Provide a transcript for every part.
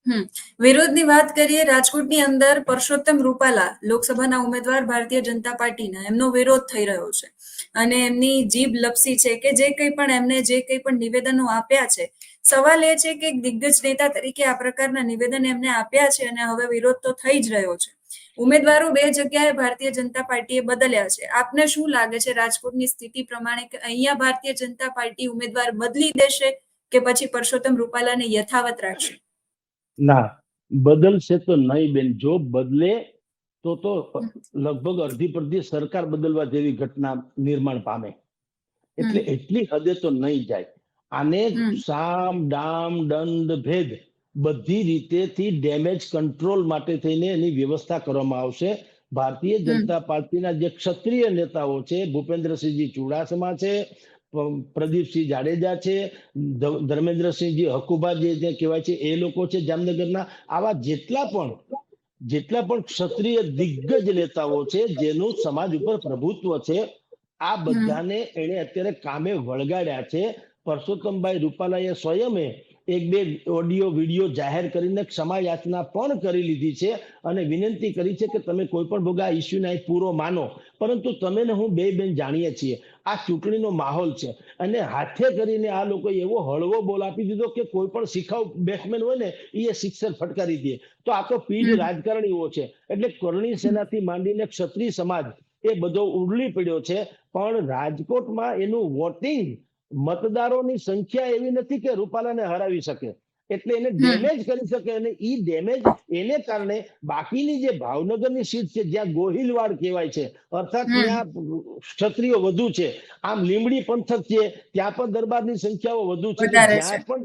હમ વિરોધની વાત કરીએ, રાજકોટની અંદર પરસોત્તમ રૂપાલા લોકસભાના ઉમેદવાર ભારતીય જનતા પાર્ટીના, એમનો વિરોધ થઈ રહ્યો છે અને એમની જીભ લપસી છે કે જે કંઈ પણ નિવેદનો આપ્યા છે, સવાલ એ છે કે એક દિગ્ગજ નેતા તરીકે આ પ્રકારના નિવેદન એમને આપ્યા છે અને હવે વિરોધ તો થઈ જ રહ્યો છે. ઉમેદવારો બે જગ્યાએ ભારતીય જનતા પાર્ટીએ બદલ્યા છે. આપને શું લાગે છે રાજકોટની સ્થિતિ પ્રમાણે કે અહીંયા ભારતીય જનતા પાર્ટી ઉમેદવાર બદલી દેશે કે પછી પરસોત્તમ રૂપાલાને યથાવત રાખશે? ના, બદલશે તો નહીં બેન. જો બદલે તો લગભગ અડધી પડધી સરકાર બદલવા જેવી ઘટના નિર્માણ પામે. એટલે એટલી હદે તો નહીં જાય. આને સામ દામ દંડ ભેદ બધી રીતેથી ડેમેજ કંટ્રોલ માટે થઈને એની વ્યવસ્થા કરવામાં આવશે. ભારતીય જનતા પાર્ટીના જે ક્ષત્રિય નેતાઓ છે, ભૂપેન્દ્રસિંહજી ચુડાસમા છે, પ્રદીપસિંહ જાડેજા છે, ધર્મેન્દ્રસિંહજી હકુબા જે કહેવાય છે, એ લોકો છે જામનગરના, આવા જેટલા પણ ક્ષત્રિય દિગ્ગજ નેતાઓ છે જેનું સમાજ ઉપર પ્રભુત્વ છે, આ બધાને એને અત્યારે કામે વળગાડ્યા છે. પરસોત્તમભાઈ રૂપાલાએ સ્વયમે એક બે ઓડિયો વિડીયો જાહેર કરીને ક્ષમા યાચના પણ કરી લીધી છે અને વિનંતી કરી છે કે તમે કોઈ પણ ભોગા ઇસ્યુને પૂરો માનો, પરંતુ તમે ને હું બેન જાણીએ છીએ આ ચૂંટણીનો માહોલ છે અને હાથે કરીને આ લોકો એવો હળવો બોલ આપી દીધો કે કોઈ પણ શિખાઉ બેટ્સમેન હોય ને એ સિક્સર ફટકારી દે. તો આ તો પીઢ રાજકારણીઓ છે, એટલે કરણી સેનાથી માંડીને ક્ષત્રિય સમાજ એ બધો ઉડલી પડ્યો છે. પણ રાજકોટમાં એનું વોટિંગ, મતદારોની સંખ્યા એવી નથી કે રૂપાલાને હરાવી શકે, એટલે એને ડેમેજ કરી શકે. અને ઈ ડેમેજ એને કારણે બાકીની જે ભાવનગરની સીટ છે જ્યાં ગોહિલવાડ કહેવાય છે, અર્થાત ત્યાં ક્ષત્રિયો વધુ છે, આમ લીંબડી પંથક છે ત્યાં પણ દરબારની સંખ્યાઓ વધુ છે, જ્યાં પણ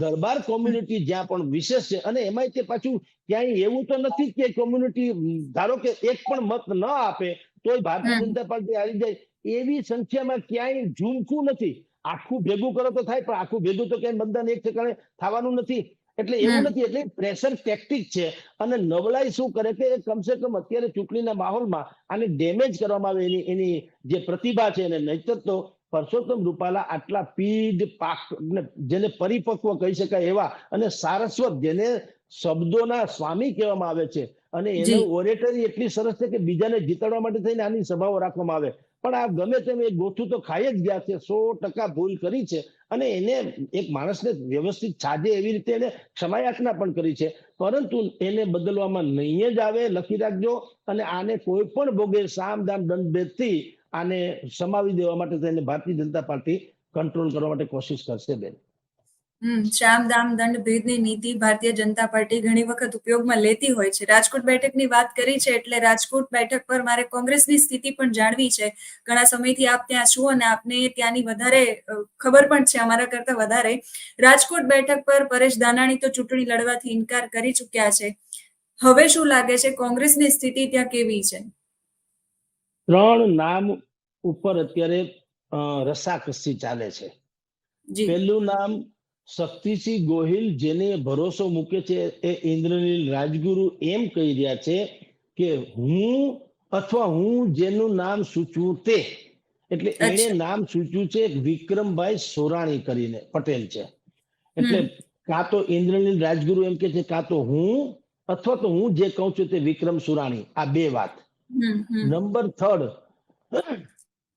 દરબાર કોમ્યુનિટી જ્યાં પણ વિશેષ છે. અને એમાંય તે પાછું ક્યાંય એવું તો નથી કે કોમ્યુનિટી ધારો કે એક પણ મત ન આપે તોય ભારતીય જનતા પાર્ટી હારી જાય, એવી સંખ્યામાં ક્યાંય ઝૂમખું નથી. આખું ભેગું કરો તો થાય, પણ આખું ભેગું તો ક્યાંય મતદાન એક ઠેકાણે થવાનું નથી. એટલે એવું નથી. એટલે પ્રેશર ટેક્ટિક છે. અને નબળાઈ શું કરે કે કમસે કમ અત્યારે ચૂંટણીના માહોલમાં આને ડેમેજ કરવામાં આવે, એની જે પ્રતિભા છે એને નહીતર તો પરસોત્તમ રૂપાલા આટલા પીઢ પાક જેને પરિપક્વ કહી શકાય એવા અને સારસ્વત જેને શબ્દોના સ્વામી કહેવામાં આવે છે, અને એનો ઓરેટરી એટલી સરસ છે કે બીજાને જીતાડવા માટે થઈને આની સભાઓ રાખવામાં આવે. પણ આ ગમે તેમ એ ગોથું તો ખાઈ જ ગયા છે, 100% ભૂલ કરી છે. અને એને એક માણસને વ્યવસ્થિત છાજે એવી રીતે એને ક્ષમાયાચના પણ કરી છે, પરંતુ એને બદલવામાં નહીં જ આવે, લખી રાખજો. અને આને કોઈ પણ ભોગે સામ દામ દંડ ભેદથી આને સમાવી દેવા માટે થઈને ભારતીય જનતા પાર્ટી કંટ્રોલ કરવા માટે કોશિશ કરશે બેન. શામ દામ દંડ ભેદની નીતિ ભારતીય જનતા પાર્ટી ઘણી વખત ઉપયોગમાં લેતી હોય છે. રાજકોટ બેઠકની વાત કરી છે એટલે રાજકોટ બેઠક પર મારે કોંગ્રેસની સ્થિતિ પણ જાણવી છે. ઘણા સમયથી આપ ત્યાં છો અને આપને ત્યાંની વધારે ખબર પણ છે, અમારા કરતા વધારે. રાજકોટ બેઠક પર પરેશ ધાનાણી તો ચૂંટણી લડવાથી ઇનકાર કરી ચુક્યા છે. હવે શું લાગે છે કોંગ્રેસની સ્થિતિ ત્યાં કેવી છે? 3 નામ ઉપર અત્યારે રસાકસી ચાલે છે. પહેલું નામ શક્તિસિંહ ગોહિલ, જેને ભરોસો મૂકે છે એ ઇન્દ્રનીલ રાજગુરુ એમ કહી રહ્યા છે કે હું જેનું નામ સૂચવું તે, એટલે એને નામ સૂચ્યું છે વિક્રમભાઈ સોરાણી કરીને પટેલ છે. એટલે કાં તો ઇન્દ્રનીલ રાજગુરુ એમ કે છે કાં તો હું, અથવા તો હું જે કહું છું તે વિક્રમ સુરાણી. આ બે વાત. નંબર 3,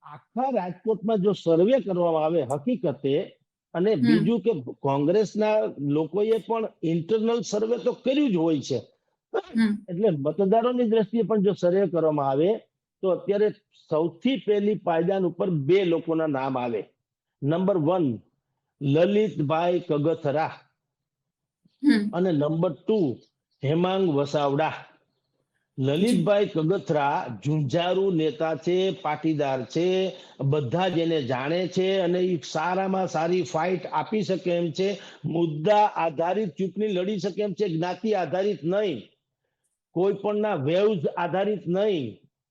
આખા રાજકોટમાં જો સર્વે કરવામાં આવે હકીકતે, અને બીજું કે કોંગ્રેસના લોકોએ પણ ઇન્ટરનલ સર્વે તો કર્યું જ હોય છે, એટલે મતદારોની દ્રષ્ટિએ પણ જો સર્વે કરવામાં આવે તો અત્યારે સૌથી પહેલી પાયદાન ઉપર 2 લોકોના નામ આવે. નંબર 1 લલિતભાઈ કગથરા અને નંબર 2 હેમાંગ વસાવડા. લલિતભાઈ કગથરા ઝુંઝારુ નેતા છે, પાટીદાર છે, બધા જ એને જાણે છે અને એ સારામાં સારી ફાઇટ આપી શકે એમ છે, મુદ્દા આધારિત ચૂંટણી લડી શકે એમ છે, જ્ઞાતિ આધારિત નહીં, કોઈ પણના વેવ્સ આધારિત નહીં.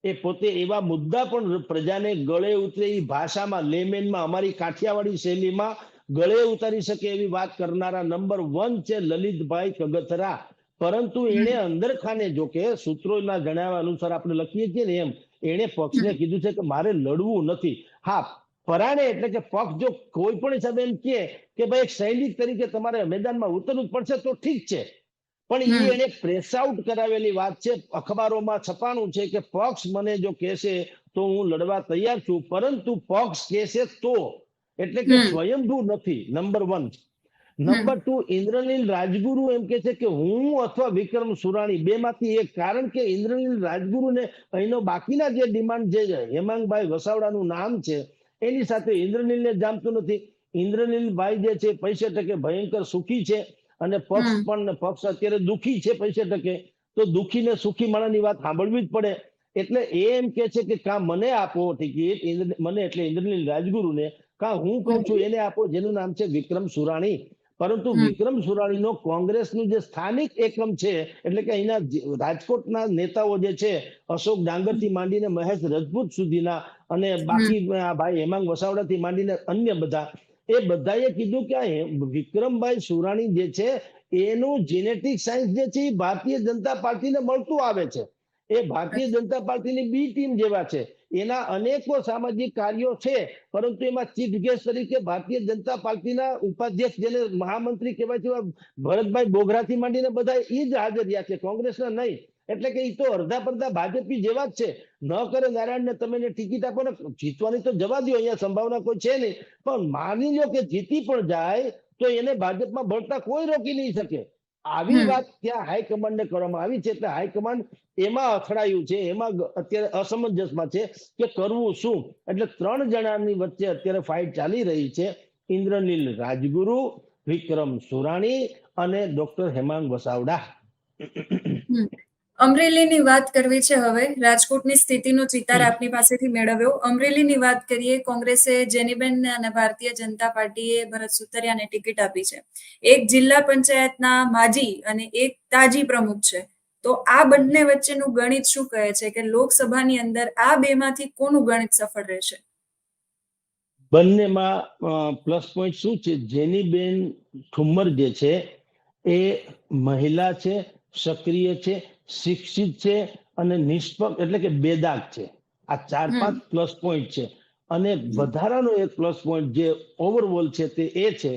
એ પોતે એવા મુદ્દા પણ પ્રજાને ગળે ઉતરે એ ભાષામાં, લેમેનમાં, અમારી કાઠિયાવાડી શૈલીમાં ગળે ઉતારી શકે એવી વાત કરનારા નંબર 1 છે લલિતભાઈ કગથરા. પરંતુ એને અંદર ખાને, જો કે સૂત્રોના જણાવ્યા અનુસાર આપણે લખીએ છીએ ને એમ, એને પક્ષને કીધું છે કે મારે લડવું નથી. હા, પરાણે એટલે કે પક્ષ જો કોઈ પણ હિસાબે એમ કે ભાઈ એક સૈનિક તરીકે તમારે મેદાનમાં ઉતરવું જ પડશે તો ઠીક છે, પણ એ એને પ્રેસ આઉટ કરાવેલી વાત છે, અખબારોમાં છપાણું છે કે પક્ષ મને જો કહેશે તો હું લડવા તૈયાર છું, પરંતુ પક્ષ કહેશે તો, એટલે કે સ્વયંભૂ નથી. નંબર 1. નંબર 2, ઇન્દ્રનીલ રાજગુરુ એમ કે છે કે હું અથવા વિક્રમ સુરાણી બેમાંથી એક, કારણ કે ઇન્દ્રનીલ રાજગુરુને અહીંનો બાકીના જે ડિમાન્ડ જે હેમાંગભાઈ વસાવડાનું નામ છે એની સાથે ઇન્દ્રનીલને જામતું નથી. ઇન્દ્રનીલભાઈ જે છે પૈસે ટકે ભયંકર સુખી છે અને પક્ષ અત્યારે દુખી છે પૈસે ટકે, તો દુખીને સુખી માણસની વાત સાંભળવી જ પડે. એટલે એ એમ કે છે કે કા મને આપો ટિકિટ, મને એટલે ઇન્દ્રનીલ રાજગુરુને, કા હું કહું છું એને આપો જેનું નામ છે વિક્રમ સુરાણી. પરંતુ વિક્રમ સુરાણીનો કોંગ્રેસનું જે સ્થાનિક એકમ છે, એટલે કે અહીંના રાજકોટના નેતાઓ જે છે, અશોક ડાંગરથી માંડીને મહેશ રજપૂત સુધીના અને બાકી ભાઈ હેમાંગ વસાવડાથી માંડીને અન્ય બધા, એ બધાએ કીધું કે વિક્રમભાઈ સુરાણી જે છે એનું જેનેટિક સાયન્સ જે છે એ ભારતીય જનતા પાર્ટીને મળતું આવે છે. એ ભારતીય જનતા પાર્ટીની બી ટીમ જેવા છે. એના અનેકો સામાજિક કાર્યો છે, પરંતુ એમાં ચીફ ગેસ્ટ તરીકે ભારતીય જનતા પાર્ટીના ઉપાધ્યક્ષ જેને મહામંત્રી કહેવાય છે ભરતભાઈ બોઘરાથી માંડીને બધા એ જ હાજર રહ્યા છે, કોંગ્રેસના નહીં. એટલે કે એ તો અડધા પડધા ભાજપી જેવા જ છે. ન કરે નારાયણને તમે ટિકિટ આપો ને, જીતવાની તો જવા દો, અહીંયા સંભાવના કોઈ છે નહીં, પણ માની લો કે જીતી પણ જાય તો એને ભાજપમાં ભળતા કોઈ રોકી નહીં શકે. આવી વાત ત્યાં હાઈકમાન્ડને કરવામાં આવી છે. એટલે હાઈકમાન્ડ એમાં અથડાયું છે, એમાં અત્યારે અસમંજસમાં છે કે કરવું શું. એટલે 3 જણાની વચ્ચે અત્યારે ફાઇટ ચાલી રહી છે, ઇન્દ્રનીલ રાજગુરુ, વિક્રમ સુરાણી અને ડોક્ટર હેમાંગ વસાવડા. અમરેલીની વાત કરવી છે હવે. રાજકોટની સ્થિતિનો ચિતાર આપની પાસેથી મેળવ્યો. અમરેલીની વાત કરીએ. કોંગ્રેસે જેનીબેન અને ભારતીય જનતા પાર્ટીએ ભરત સુતરિયાને ટિકિટ આપી છે. એક જિલ્લા પંચાયતના માજી અને એક તાજી પ્રમુખ છે. તો આ બંને વચ્ચેનું ગણિત શું કહે છે કે લોકસભાની અંદર આ બેમાંથી કોનું ગણિત સફળ રહેશે? બંનેમાં પ્લસ પોઈન્ટ શું છે, જેનીબેન ઠુમ્મર જે છે એ મહિલા છે, સક્રિય છે, શિક્ષિત છે અને નિષ્પક્ષ એટલે કે બેદાગ છે. આ 4-5 પ્લસ પોઈન્ટ છે. અને વધારાનો એક પ્લસ પોઈન્ટ જે ઓવરઓલ છે તે એ છે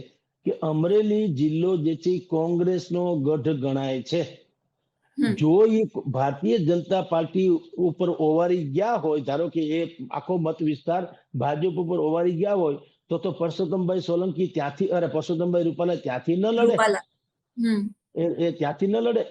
કે અમરેલી જિલ્લો જે છે કોંગ્રેસનો ગઢ ગણાય છે. જો એ ભારતીય જનતા પાર્ટી ઉપર ઓવારી ગયા હોય, ધારો કે એ આખો મત વિસ્તાર ભાજપ ઉપર ઓવારી ગયા હોય, તો પરસોત્તમભાઈ સોલંકી ત્યાંથી પરસોત્તમભાઈ રૂપાલા ત્યાંથી ન લડે. એ ત્યાંથી ન લડે.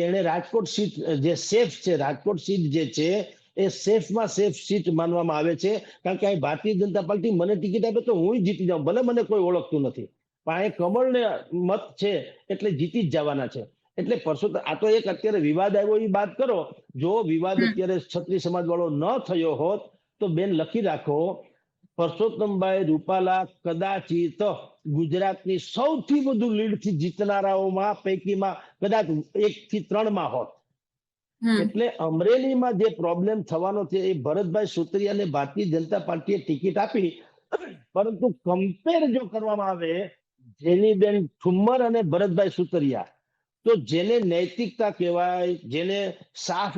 એને રાજકોટ સીટ જે સેફ છે, રાજકોટ સીટ જે છે એ સેફમાં સેફ સીટ માનવામાં આવે છે. કારણ કે અહીં ભારતીય જનતા પાર્ટી મને ટિકિટ આપે તો હું જીતી જાઉં, ભલે મને કોઈ ઓળખતું નથી, પણ અહીં કમળને મત છે એટલે જીતી જ જવાના છે. એટલે પરસોત્તમ, આ તો એક અત્યારે વિવાદ આવ્યો એ વાત કરો. જો વિવાદ અત્યારે ક્ષત્રિય સમાજ વાળો ન થયો હોત તો બેન લખી રાખો, પરસોત્તમભાઈ રૂપાલા કદાચિત ગુજરાતની સૌથી વધુ લીડથી જીતનારાઓમાં પૈકીમાં કદાચ 1 થી 3 હોત. એટલે અમરેલીમાં જે પ્રોબ્લેમ થવાનો છે એ ભરતભાઈ સુતરિયાને ભારતીય જનતા પાર્ટીએ ટિકિટ આપી, પરંતુ કમ્પેર જો કરવામાં આવે જેનીબેન ઠુમ્મર અને ભરતભાઈ સુતરિયા, તો જેને નૈતિકતા કહેવાય, જેને સાફ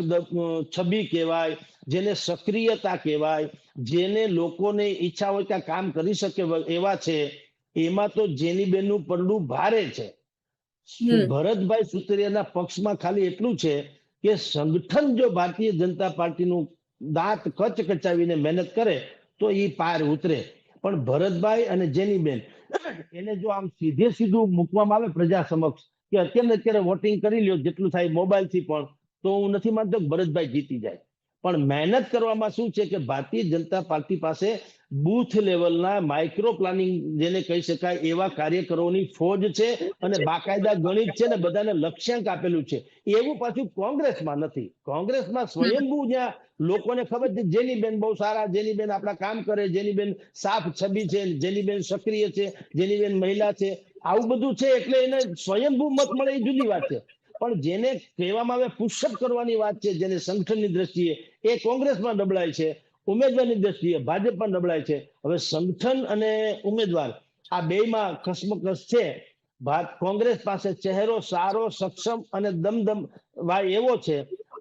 છબી કહેવાય, જેને સક્રિયતા કહેવાય, જેને લોકોને ઈચ્છા હોય કે કામ કરી શકે એવા છે, એમાં તો જેનીબેનનું પડલું ભારે છે. ભરતભાઈ સુતરિયાના પક્ષમાં ખાલી એટલું છે કે સંગઠન જો ભારતીય જનતા પાર્ટીનું દાંત કચાવીને મહેનત કરે તો એ પાર ઉતરે. પણ ભરતભાઈ અને જેનીબેન એને જો આમ સીધું મૂકવામાં આવે પ્રજા સમક્ષ કે અત્યારે વોટિંગ કરી લ્યો જેટલું થાય મોબાઈલથી, પણ તો હું નથી માનતો કે ભરતભાઈ જીતી જાય. પણ મહેનત કરવામાં શું છે કે ભારતીય જનતા પાર્ટી પાસે બૂથ લેવલના માઇક્રો પ્લાનિંગ જેને કહી શકાય એવા કાર્યકરોની ફોજ છે અને બાકાયદા ગણિત છે ને બધાને લક્ષ્યાંક આપેલું છે. એવું પાછું કોંગ્રેસમાં નથી. કોંગ્રેસમાં સ્વયંભૂ જ્યાં લોકોને ખબર છે જેનીબેન બહુ સારા, જેનીબેન આપણા કામ કરે, જેનીબેન સાફ છબી છે, જેનીબેન સક્રિય છે, જેનીબેન મહિલા છે, આવું બધું છે એટલે એને સ્વયંભૂ મત મળે એ જુદી વાત છે. પણ જેને કહેવામાં આવે પુશઅપ કરવાની વાત છે, જેને સંગઠનની દ્રષ્ટિએ, એ કોંગ્રેસમાં નબળાઈ છે. ઉમેદવારની દ્રષ્ટિએ ભાજપમાં નબળાઈ છે. હવે સંગઠન અને ઉમેદવાર આ બેમાં કસમકસ છે. કોંગ્રેસ પાસે ચહેરો સારો, સક્ષમ અને દમદમ વાય એવો છે.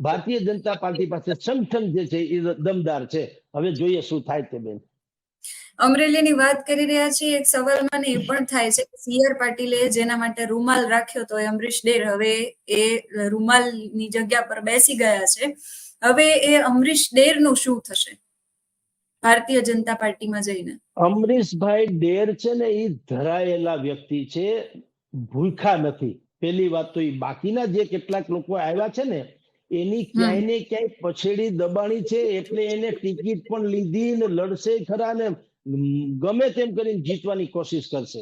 ભારતીય જનતા પાર્ટી પાસે સંગઠન જે છે એ દમદાર છે. હવે જોઈએ શું થાય તે બેન. અમરેલીની વાત કરી રહ્યા છીએ, એક સવાલ મને એ પણ થાય છે કે સી.આર. પાટીલે જેના માટે રૂમાલ રાખ્યો તો એ અમરીશ ડેર હવે એ રૂમાલની જગ્યા પર બેસી ગયા છે. હવે એ અમરીશ ડેરનું શું થશે ભારતીય જનતા પાર્ટીમાં જઈને? અમરીશભાઈ ડેર છે ને એ ધરાયેલા વ્યક્તિ છે, ભૂખા નથી. પેલી વાત તો એ બાકીના જે કેટલાક લોકો આવ્યા છે ને એની ક્યાંય ને ક્યાંય પછેડી દબાણી છે, એટલે એને ટિકિટ પણ લીધી ને લડશે ખરા ને ગમે તેમ કરીને જીતવાની કોશિશ કરશે.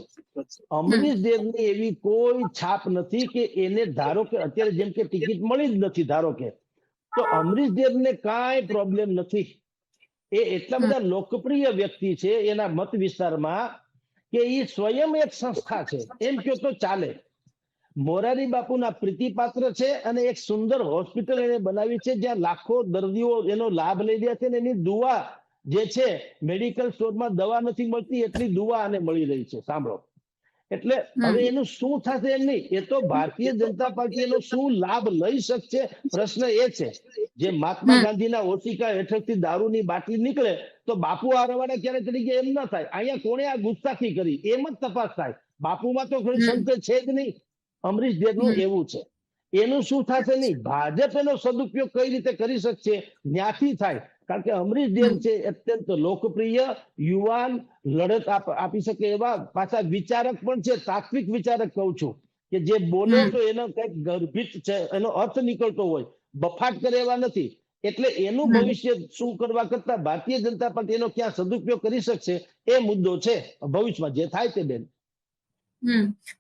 અમરીશ ડેરની એવી કોઈ છાપ નથી કે એને ધારો કે અત્યારે જેમ કે ટિકિટ મળી જ નથી ધારો કે, તો અમરીશ ડેરને કાંઈ પ્રોબ્લેમ નથી. એ એટલા બધા લોકપ્રિય વ્યક્તિ છે એના મત વિસ્તારમાં કે એ સ્વયં એક સંસ્થા છે એમ કહો તો ચાલે. મોરારી બાપુના પ્રીતિપાત્ર છે અને એક સુંદર હોસ્પિટલ એને બનાવી છે જ્યાં લાખો દર્દીઓ એનો લાભ લઈ રહ્યા છે, અને એની દુઆ જે છે, મેડિકલ સ્ટોરમાં દવા નથી મળતી એટલી દુઆ આને મળી રહી છે. સાંભળો, એટલે હવે એનું શું થશે એમ નહીં, એ તો ભારતીય જનતા પાર્ટી એનો શું લાભ લઈ શકશે પ્રશ્ન એ છે. જે મહાત્મા ગાંધીના ઓશિકા હેઠળથી દારૂની બાટલી નીકળે તો બાપુ આ રવાડા ક્યારે તરીકે એમ ના થાય. અહીંયા કોણે આ ગુસ્તાખી કરી એમ જ તપાસ થાય. બાપુમાં તો કોઈ સંત છે જ નહીં. અમરીશ ડેરનું એવું છે. એનું શું થશે નહીં, ભાજપ એનો સદુપયોગ કઈ રીતે કરી શકશે ન્યાથી થાય. કારણ કે અમરીશ ડેર છે અત્યંત લોકપ્રિય, યુવાન, લડત આપી શકે એવા, પાછા વિચારક પણ છે, તાત્વિક વિચારક કહું છું, કે જે બોલે તો એનો કઈક ગર્ભિત છે, એનો અર્થ નીકળતો હોય, બફાટ કરે એવા નથી. એટલે એનું ભવિષ્ય શું કરવા કરતા ભારતીય જનતા પાર્ટી એનો ક્યાં સદુપયોગ કરી શકશે એ મુદ્દો છે ભવિષ્યમાં જે થાય તે. બેન,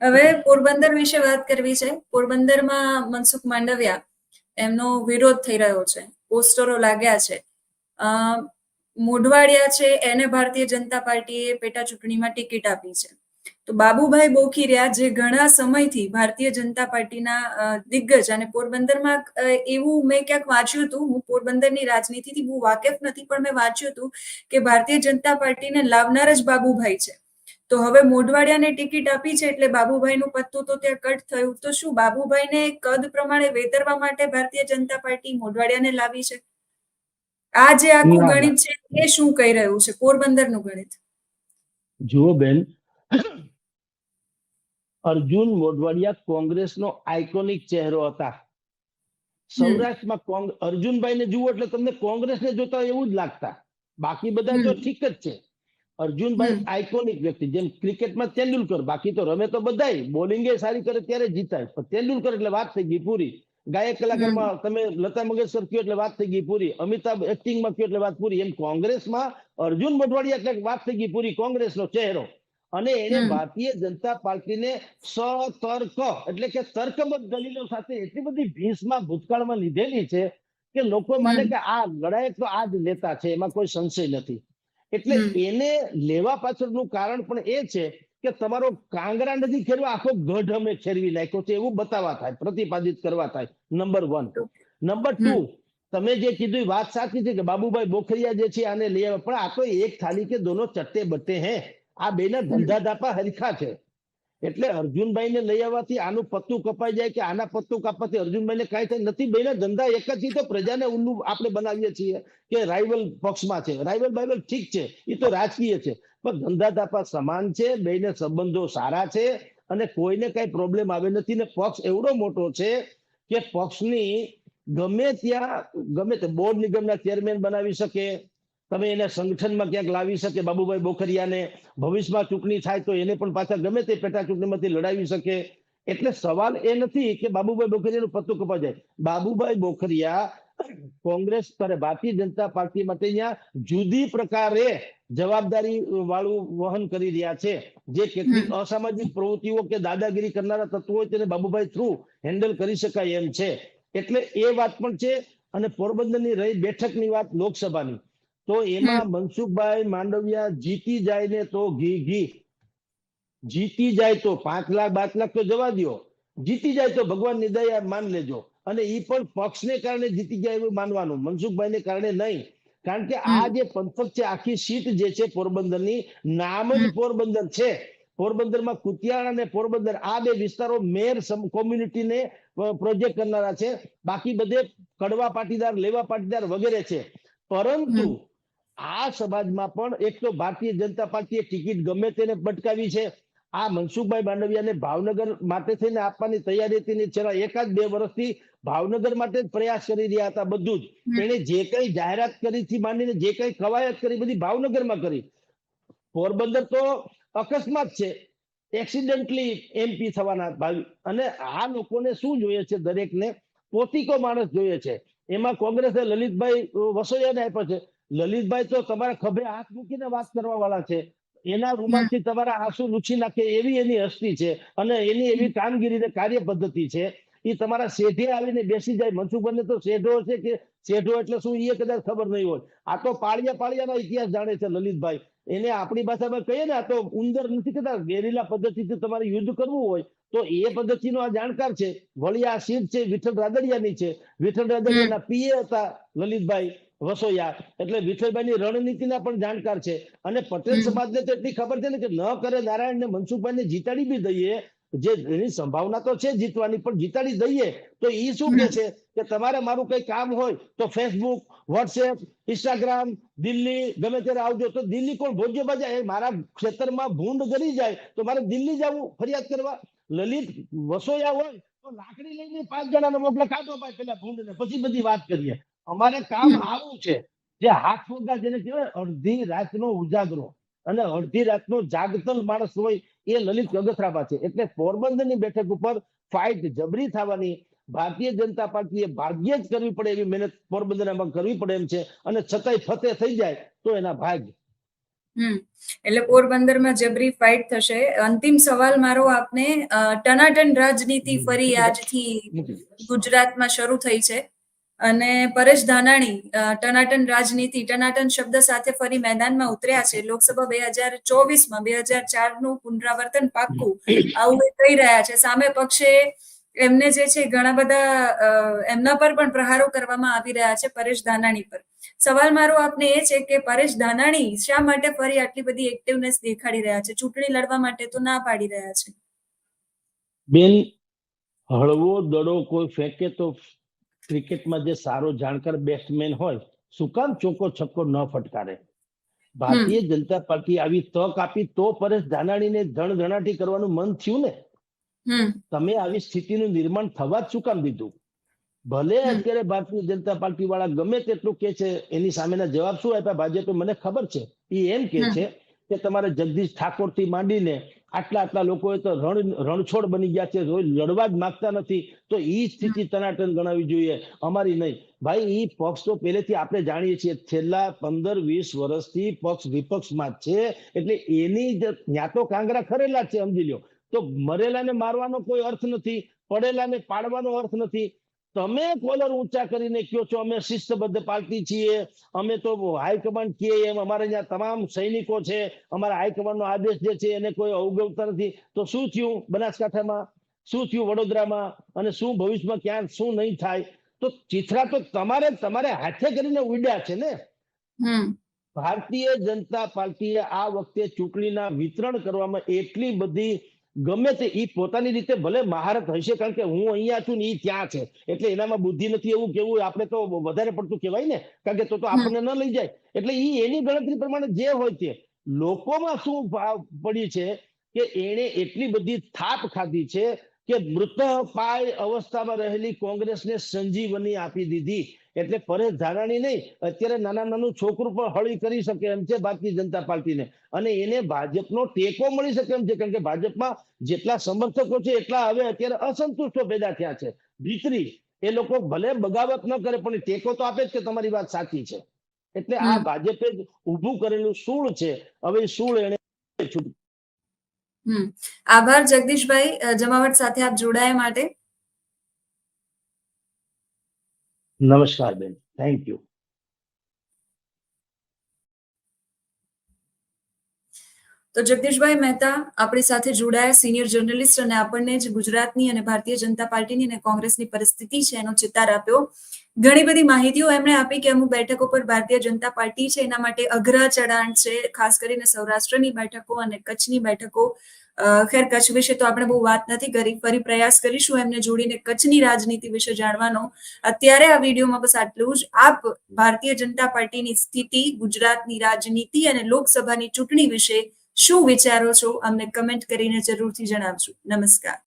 હવે પોરબંદર વિશે વાત કરવી છે. પોરબંદરમાં મનસુખ માંડવિયા એમનો વિરોધ થઈ રહ્યો છે, પોસ્ટરો લાગ્યા છે. મોઢવાડિયા છે એને ભારતીય જનતા પાર્ટીએ પેટા ચૂંટણીમાં ટિકિટ આપી છે. તો બાબુભાઈ બોખીરિયા જે ઘણા સમયથી ભારતીય જનતા પાર્ટીના દિગ્ગજ, અને પોરબંદરમાં એવું મેં ક્યાંક વાંચ્યું હતું, હું પોરબંદરની રાજનીતિથી બહુ વાકેફ નથી, પણ મેં વાંચ્યું હતું કે ભારતીય જનતા પાર્ટીને લાવનાર જ બાબુભાઈ છે. તો હવે મોઢવાડિયાને ટિકિટ આપી છે એટલે બાબુભાઈનું પત્તું તો ત્યાં કટ થયું. તો શું બાબુભાઈને કદ પ્રમાણે વેતરવા માટે ભારતીય જનતા પાર્ટી મોઢવાડિયાને લાવી છે? આ જે આખું ગણિત છે એ શું કહી રહ્યું છે પોરબંદરનું ગણિત? જુઓ બેન, અર્જુન મોઢવાડિયા કોંગ્રેસનો આઇકોનિક ચહેરો હતા. સૌરાષ્ટ્રમાં અર્જુનભાઈને જુઓ એટલે તમને કોંગ્રેસને જોતા એવું જ લાગતા. બાકી બધા તો ઠીક જ છે. અર્જુનભાઈ આઇકોનિક વ્યક્તિ, જેમ ક્રિકેટમાં તેંડુલકર, બાકી તો રમે તો બધાય, બોલિંગ સારી કરે ત્યારે જીતાય, પણ તેંડુલકર એટલે વાત થઈ ગઈ પૂરી. ગાયક કલાકારમાં તમે લતા મંગેશકર કયો એટલે વાત થઈ ગઈ પૂરી, અમિતાભ એક્ટિંગમાં કયો એટલે વાત પૂરી. એમ કોંગ્રેસમાં અર્જુન મોઢવાડિયા એટલે વાત થઈ ગઈ પૂરી, કોંગ્રેસનો ચહેરો. અને એને ભારતીય જનતા પાર્ટીને સતર્ક એટલે કે તર્કબદ્ધ દલીલો સાથે એટલી બધી ભીંસમાં ભૂતકાળમાં લીધેલી છે કે લોકો માને કે આ લડાયક તો આ જ નેતા છે, એમાં કોઈ સંશય નથી. એટલે એને લેવા પાછળનું કારણ પણ એ છે કે તમારો કાંગરા નથી ખેરવા, આખો ગઢ અમે ખેરવી નાખ્યો છે એવું બતાવવા થાય, પ્રતિપાદિત કરવા થાય. નંબર 1. નંબર 2, તમે જે કીધું વાત સાચી છે કે બાબુભાઈ બોખરિયા જે છે આને લઈ આવ્યા, પણ આ તો એક થાળી કે દોનો ચટ્ટે બટ્ટે હે. આ બેના ધંધા ધાપા હરખા છે. એટલે અર્જુનભાઈને લઈ આવવાથી આનું પત્તું કપાઈ જાય કે આના પત્તું કાપવાથી અર્જુનભાઈને કાંઈ થાય નથી. બેના ધંધા એક જ, તો પ્રજાને ઉલ્લુ આપણે બનાવીએ છીએ કે રાઇવલ પક્ષમાં છે. રાઇવલ બાઇવલ ઠીક છે, એ તો રાજકીય છે, પણ ધંધા ધાપા સમાન છે, બેને સંબંધો સારા છે અને કોઈને કઈ પ્રોબ્લેમ આવે નથી. ને પક્ષ એવડો મોટો છે કે પક્ષની ગમે ત્યાં ગમે તે બોર્ડ નિગમના ચેરમેન બનાવી શકે, તમે એને સંગઠનમાં ક્યાંક લાવી શકે. બાબુભાઈ બોખરિયાને ભવિષ્યમાં ચૂંટણી થાય તો એને પણ પાછા ગમે તે પેટા ચૂંટણીમાંથી લડાવી શકે. એટલે સવાલ એ નથી કે બાબુભાઈ બોખરિયાનું પત્તું કપાઈ જાય. બાબુભાઈ બોખરિયા કોંગ્રેસ ભારતીય જનતા પાર્ટી માટે અહીંયા જુદી પ્રકારે જવાબદારી વાળું વહન કરી રહ્યા છે. જે કેટલીક અસામાજિક પ્રવૃત્તિઓ કે દાદાગીરી કરનારા તત્વો હોય તેને બાબુભાઈ થ્રુ હેન્ડલ કરી શકાય એમ છે. એટલે એ વાત પણ છે. અને પોરબંદરની રહી બેઠકની વાત લોકસભાની, તો એમાં મનસુખભાઈ માંડવિયા જીતી જાય ને તો ઘી, જીતી જાય તો 5 લાખ 12 લાખ તો જવા દો, જીતી જાય તો ભગવાનની દયા માન લેજો. અને એ પણ પક્ષને કારણે જીતી ગયા એવું માનવાનું, મનસુખભાઈને કારણે નહીં. કારણ કે આ જે પંથક છે, આખી સીટ જે છે પોરબંદરની, નામ જ પોરબંદર છે. પોરબંદરમાં કુતિયાણા અને પોરબંદર આ બે વિસ્તારો મેર કોમ્યુનિટીને પ્રોજેક્ટ કરનારા છે. બાકી બધે કડવા પાટીદાર, લેવા પાટીદાર વગેરે છે. પરંતુ આ સમાજમાં પણ એક તો ભારતીય જનતા પાર્ટીએ ટિકિટ ગમે તેને પટકાવી છે. આ મનસુખભાઈ માંડવિયાને ભાવનગર માટે થઈને આપવાની તૈયારી હતી ને છેલ્લા 1-2 વર્ષથી ભાવનગર માટે જ પ્રયાસ કરી રહ્યા હતા. બધું જ એને જે કઈ જાહેરાત કરી થી માંડીને જે કઈ કવાયત કરી બધી ભાવનગરમાં કરી. પોરબંદર તો અકસ્માત છે, એક્સિડન્ટલી MP થવાના. અને આ લોકોને શું જોઈએ છે? દરેકને પોતીકો માણસ જોઈએ છે. એમાં કોંગ્રેસે લલિતભાઈ વસોયાને આપ્યો છે. લલિતભાઈ તો તમારા ખભે હાથ મૂકીને વાત કરવા વાળા છે. એના રૂમાલથી તમારા આંસુ લૂછી નાખે એવી એની હસ્તી છે અને એની એવી કામગીરી ને કાર્ય પદ્ધતિ છે. એ તમારા શેઠે આવીને બેસી જાય. મનસુખભાઈને તો શેઠો છે કે શેઠો એટલે શું એ કદાચ ખબર નહીં હોય. આ તો પાળિયાનો ઇતિહાસ જાણે છે લલિતભાઈ. એને આપણી ભાષામાં કહીએ ને, આ તો ઉંદર નથી કહેતા. ગેરીલા પદ્ધતિથી તમારે યુદ્ધ કરવું હોય તો એ પદ્ધતિનો આ જાણકાર છે. વળી આ સીટ છે વિઠ્ઠલ રાદડિયાની છે. વિઠ્ઠલ રાદડિયાના પીએ હતા લલિતભાઈ વસોયા, એટલે વિઠ્ઠલભાઈની રણનીતિના પણ જાણકાર છે. અને પટેલ સમાજને તો એટલી ખબર છે ને કે ન કરે નારાયણને મનસુખભાઈને જીતાડી બી દઈએ, જે એની સંભાવના તો છે જીતવાની, પણ જીતાડી દઈએ તો એ શું કે છે કે તમારે મારું કઈ કામ હોય તો ફેસબુક, વોટ્સએપ, ઇન્સ્ટાગ્રામ, દિલ્હી ગમે ત્યારે આવજો. તો દિલ્હી કોણ ભોગ્ય બજાય? મારા ખેતરમાં ભૂંડ ગરી જાય તો મારે દિલ્હી જવું ફરિયાદ કરવા? લલિત વસોયા હોય તો લાકડી લઈને 5 જણાને મોકલે, કાઢો ભાઈ પેલા ભૂંડને, પછી બધી વાત કરીએ. અમારે કામ આવું છે, જે હાથ વગા જેને કહેવાય અડધી રાતનો ઉજાગરો અને અડધી રાતનો જાગતલ માણસ હોય એ લલિત કગથરામાં છે. એટલે પોરબંદરની બેઠક ઉપર ફાઇટ જબરી થવાની. ભારતીય જનતા પાર્ટીએ ભાગ્યે જ કરવી પડે એવી મહેનત પોરબંદરમાં કરવી પડે એમ છે, અને છતાંય ફતેહ થઈ જાય તો એના ભાગ્ય. એટલે પોરબંદરમાં જબરી ફાઇટ થશે. અંતિમ સવાલ મારો આપને, ટનાટન રાજનીતિ ફરી આજથી ગુજરાતમાં શરૂ થઈ છે અને પરેશ ધાનાણી ટનાટન રાજનીતિ, ટનાટન શબ્દ સાથે ફરી મેદાનમાં ઉતર્યા છે. લોકસભા 2024માં 2004નું પુનરાવર્તન પાક્કું આવું કહી રહ્યા છે. સામે પક્ષે એમને જે છે ઘણા બધા એમના પર પણ પ્રહારો કરવામાં આવી રહ્યા છે, પરેશ ધાનાણી પર. સવાલ મારો આપને એ છે કે પરેશ ધાનાણી શા માટે ફરી આટલી બધી એક્ટિવનેસ દેખાડી રહ્યા છે? ચૂંટણી લડવા માટે તો ના પાડી રહ્યા છે. બેન, હળવો દડો કોઈ ફેંકે તો ક્રિકેટમાં જે સારો જાણકાર બેટ્સમેન હોય, શું કામ ચોખ્ખો છક્કો ન ફટકારે? ભારતીય જનતા પાર્ટી આવી તક આપી તો પરેશ ધાનાણીને ધણધણાટી કરવાનું મન થયું ને. તમે આવી સ્થિતિનું નિર્માણ થવા જ શું કામ દીધું? ભલે અત્યારે ભારતીય જનતા પાર્ટી વાળા ગમે તેટલું કે છે, એની સામેના જવાબ શું આપ્યા ભાજપે મને ખબર છે. એ એમ કે છે કે તમારે જગદીશ ઠાકોર થી માંડીને આટલા લોકોએ તો રણછોડ બની ગયા છે, લડવા જ માંગતા નથી. તો એ સ્થિતિ ટનાટન ગણાવી જોઈએ, અમારી નહીં. ભાઈ, એ પક્ષ તો પહેલેથી આપણે જાણીએ છીએ, છેલ્લા 15-20 વર્ષથી પક્ષ વિપક્ષમાં જ છે. એટલે એની ત્યાં તો કાંગરા ખરેલા જ છે, સમજી લ્યો. તો મરેલાને મારવાનો કોઈ અર્થ નથી, પડેલાને પાડવાનો અર્થ નથી. તમે કોલર ઊંચા કરીને કહો છો અમે શિસ્તબદ્ધ પાર્ટી છીએ, અમે તો હાઈકમાન્ડ કીએ એમ અમારે ત્યાં તમામ સૈનિકો છે, અમારા હાઈકમાન્ડનો આદેશ જે છે એને કોઈ અવગણતા નથી. તો શું થયું બનાસકાંઠામાં, શું થયું વડોદરામાં, અને શું ભવિષ્યમાં ક્યાં શું નહીં થાય? તો ચિથરા તો તમારે હાથે કરીને ઉડ્યા છે ને. ભારતીય જનતા પાર્ટીએ આ વખતે ચૂંટણીના વિતરણ કરવામાં એટલી બધી ગમે તે ઈ પોતાની રીતે ભલે મહારત હશે, કારણ કે હું અહીંયા છું ને ઈ ત્યાં છે, એટલે એનામાં બુદ્ધિ નથી એવું કેવું આપણે તો વધારે પડતું કહેવાય ને, કારણ કે તો આપણને ન લઈ જાય. એટલે ઈ એની ગણતરી પ્રમાણે જે હોય તે. લોકોમાં શું ભાવ પડી છે કે એને એટલી બધી થાપ ખાધી છે કે મૃતપાય અવસ્થામાં રહેલી કોંગ્રેસને સંજીવની આપી દીધી. એટલે પરેશ ધાનાણી નહીં, અત્યારે નાનું છોકરું પણ હળી કરી શકે એમ છે ભારતીય જનતા પાર્ટીને, અને એને ભાજપનો ટેકો મળી શકે એમ છે. કારણ કે ભાજપમાં જેટલા સમર્થકો છે એટલા હવે અત્યારે અસંતુષ્ટો પેદા થયા છે ભીતરી. એ લોકો ભલે બગાવત ન કરે પણ ટેકો તો આપે જ કે તમારી વાત સાચી છે. એટલે આ ભાજપે જ ઊભું કરેલું સૂળ છે. હવે સૂળ એને આભાર જગદીશભાઈ, જમાવટ સાથે આપ જોડાયા માટે. નમસ્કાર બેન, થેન્ક યુ. તો જગદીશભાઈ મહેતા આપણી સાથે જોડાયા, સિનિયર જર્નલિસ્ટ, અને આપણને જ ગુજરાતની અને ભારતીય જનતા પાર્ટીની અને કોંગ્રેસની પરિસ્થિતિ છે એનો ચિતાર આપ્યો. ઘણી બધી માહિતીઓ એમણે આપી કે અમુક બેઠકો પર ભારતીય જનતા પાર્ટી છે એના માટે અઘરા ચઢાણ છે, ખાસ કરીને સૌરાષ્ટ્રની બેઠકો અને કચ્છની બેઠકો ખેર કચ્છ વિશે તો આપણે બહુ વાત નથી કરી, ફરી પ્રયાસ કરીશું એમને જોડીને કચ્છની રાજનીતિ વિશે જાણવાનો. અત્યારે આ વિડીયોમાં બસ આટલું જ. આપ ભારતીય જનતા પાર્ટીની સ્થિતિ, ગુજરાતની રાજનીતિ અને લોકસભાની ચૂંટણી વિશે શું વિચારો છો અમને કમેન્ટ કરીને જરૂરથી જણાવજો. નમસ્કાર.